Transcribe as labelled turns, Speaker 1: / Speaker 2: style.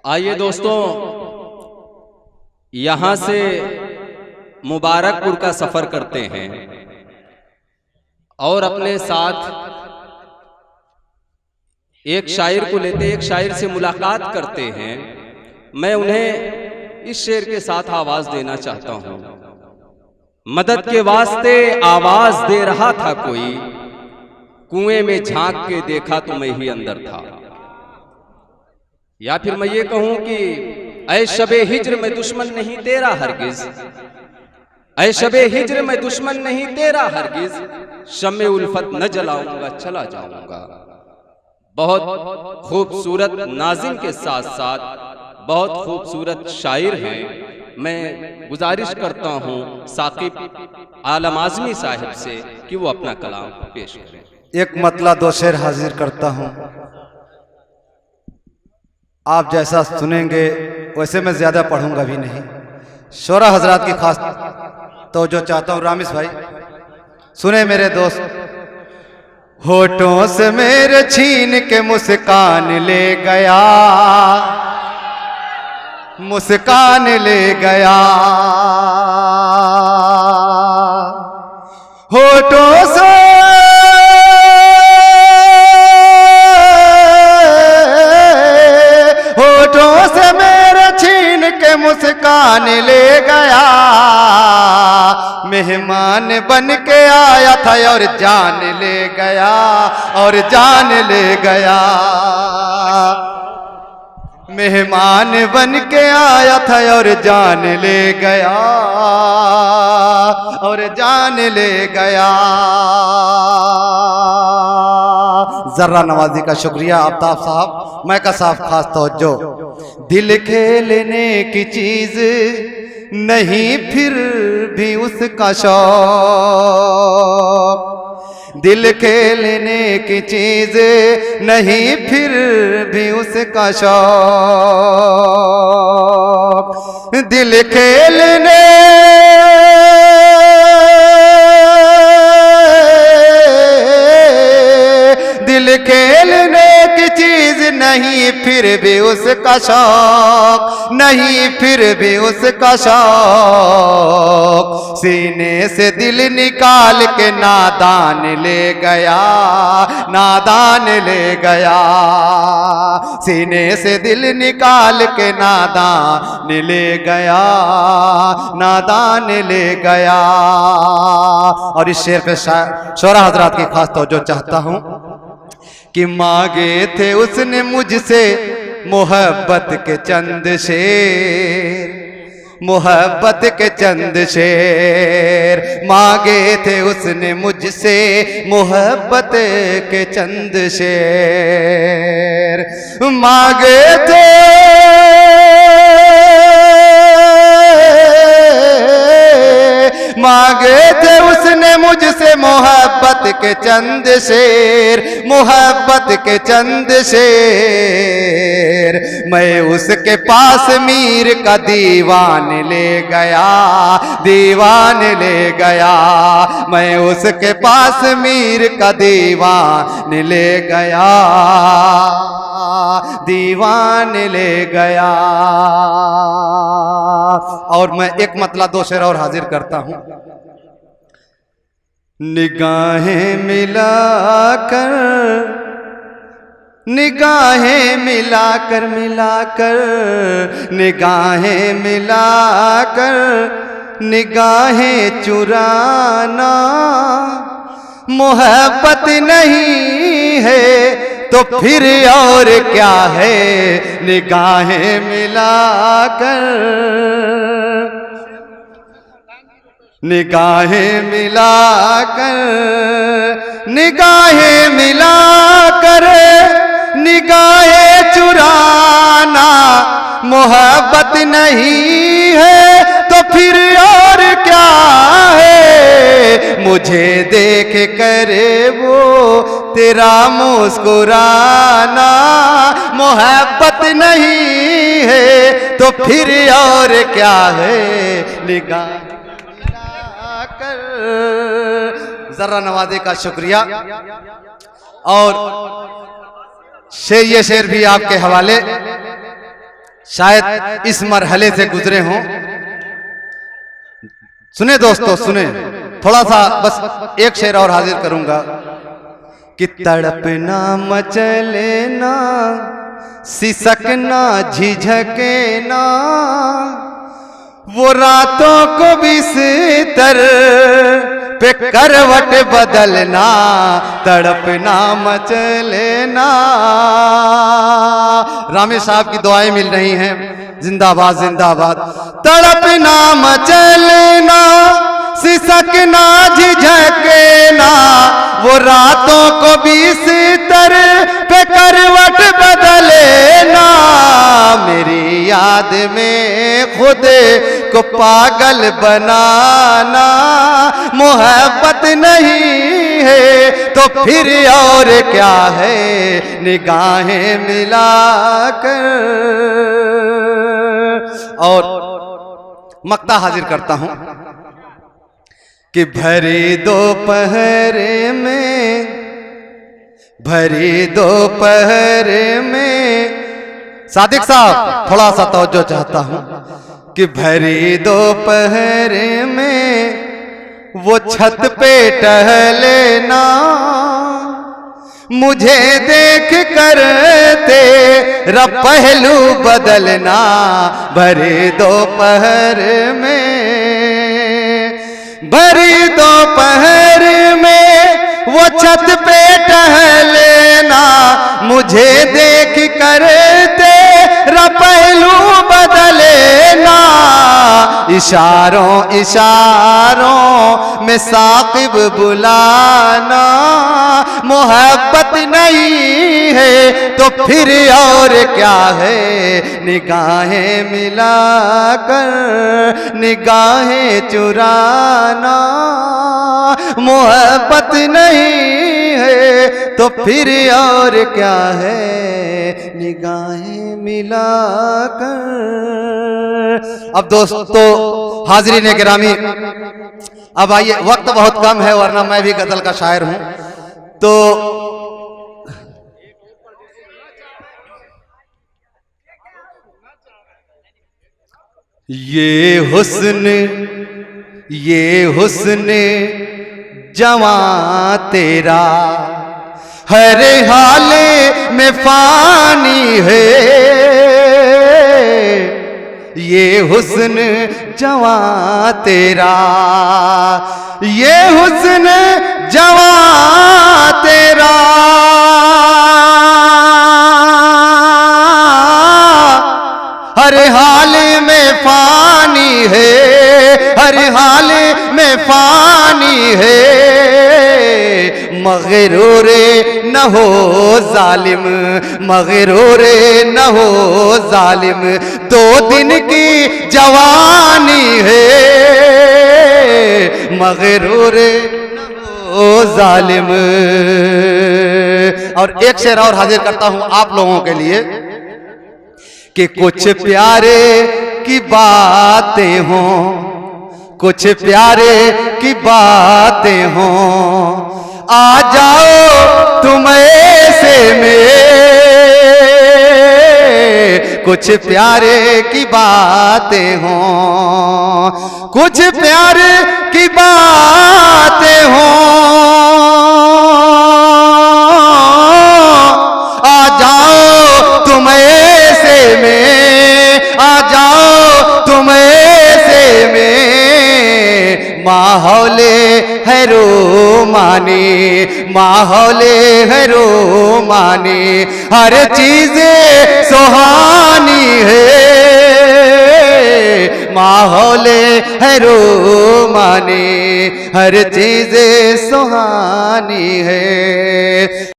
Speaker 1: आइए दोस्तों, यहाँ से मुबारकपुर का सफर करते हैं और अपने साथ एक शायर को लेते, एक शायर से मुलाकात करते हैं। मैं उन्हें इस शेर के साथ आवाज देना चाहता हूं। मदद के वास्ते आवाज दे रहा था कोई, कुएं में झांक के देखा तो मैं ही अंदर था। या फिर मैं ये कहूं कि ऐ शबे हिज्र में दुश्मन नहीं तेरा हरगिज, ऐ शबे हिज्र में दुश्मन नहीं तेरा हरगिज, शम्मे उल्फत न जलाऊंगा चला जाऊंगा। बहुत खूबसूरत नाज़िम के साथ साथ बहुत खूबसूरत शायर हैं। मैं गुजारिश करता हूं साकिब आलम आज़मी साहिब से कि वो अपना कलाम पेश करें।
Speaker 2: एक मतला दो शेर हाजिर करता हूं। आप जैसा सुनेंगे वैसे मैं ज्यादा पढ़ूंगा भी नहीं। शोरा हजरात की खास तो जो चाहता हूं, रामिस भाई सुने मेरे दोस्त। होठों से मेरे छीन के मुस्कान ले गया, मुस्कान ले गया। होठों से मेरे छीन के मुस्कान ले गया। मेहमान बन के आया था और जान ले गया, और जान ले गया। मेहमान बन के आया था और जान ले गया, और जान ले गया। जर्रा नवाजी का शुक्रिया आफ्ताब साहब, मैं का साहब खास तवज्जो। दिल खेलने की चीज नहीं फिर भी उसका शौक, दिल खेलने की चीज नहीं फिर भी उसका शौक। दिल खेलने दिल खेलने की चीज नहीं फिर भी उसका शौक, नहीं फिर भी उसका शौक। सीने से दिल निकाल के नादान ले गया, नादान ले गया। सीने से दिल निकाल के नादान ले गया, नादान ले गया। और इस शेर पे शोरा हजरात की खास तवज्जो चाहता हूं कि मांगे थे उसने मुझसे मोहब्बत के चंद शेर, मोहब्बत के चंद शेर। मांगे थे उसने मुझसे मोहब्बत के चंद शेर। मांगे थे मांगे थे उसने मुझसे मोहब्बत के चंद शेर, मोहब्बत के चंद शेर। मैं उसके पास मीर का दीवान ले गया, दीवान ले गया। मैं उसके पास मीर का दीवान ले गया, दीवान ले गया। और मैं एक मतला दो शेर और हाजिर करता हूं। निगाहें मिलाकर, निगाहें मिलाकर, मिलाकर निगाहें मिलाकर, निगाहें चुराना मोहब्बत नहीं है तो फिर और क्या है। निगाहें मिलाकर, निगाहें मिलाकर, निगाहें मिलाकर, निगाहें चुराना मोहब्बत नहीं है तो फिर और क्या है। मुझे देख कर वो तेरा मुस्कुराना मोहब्बत नहीं है तो फिर और क्या है। निगाह कर जर्रा नवाजे का शुक्रिया। और ये शेर भी आपके हवाले। शायद इस मरहले से गुजरे हों। सुने दोस्तों, सुने, थोड़ा सा बस एक शेर और हाजिर करूंगा कि तड़पना मचले ना, सिसकना झिझके ना, वो रातों को बिस्तर पे करवट बदलना, तड़पना मचलेना। रामेश साहब की दुआएं मिल रही हैं, जिंदाबाद जिंदाबाद। तड़पना मचलेना, सिसकना झिझकेना, वो रातों को बिस्तर पे करवट बदलेना, मेरी याद में खुद को पागल बनाना, मोहब्बत नहीं है तो फिर और क्या है, निगाहें मिलाकर। और मक्ता हाजिर करता हूं कि भरी दोपहर में, भरी दोपहर में, सादिक साहब थोड़ा सा तवज्जो चाहता हूं कि भरी दोपहर में वो छत पे टहले ना, मुझे देख कर तेरा पहलू बदलना, भरी दोपहर में, भरी दोपहर में वो छत पे टहलेना, मुझे देख कर तेरा पहलू बदलेना, इशारों इशारों में साकिब बुलाना, मोहब्बत नहीं है तो फिर और क्या है, निगाहें मिलाकर निगाहें चुराना, मोहब्बत नहीं है तो फिर और क्या है, निगाहें मिलाकर। अब दोस्तों हाज़रीन गिरामी, अब आइए, वक्त बहुत कम है वरना मैं भी गजल का शायर हूं, तो ये हुस्न जवां तेरा हर हाल में फानी है, ये हुस्न जवां तेरा, ये हुस्न जवां तेरा, हर हाल में फानी है, हर हाल में फानी है, मगरूर न हो जालिम, मगरूर न हो जालिम, दो दिन की जवानी है, मगरूर न हो जालिम। और एक शेर और हाजिर करता हूं आप लोगों के लिए कि कुछ प्यारे की बातें हों, कुछ प्यारे की बातें हों, आ जाओ तुम ऐसे में, कुछ प्यारे की बातें हों, कुछ प्यारे की बातें हों, आ जाओ तुम ऐसे में, आ जाओ तुम ऐसे में, माहौले है रोमानी, माहौले है रोमानी, हर चीज सुहानी है, माहौले है रोमानी, हर चीज सुहानी है,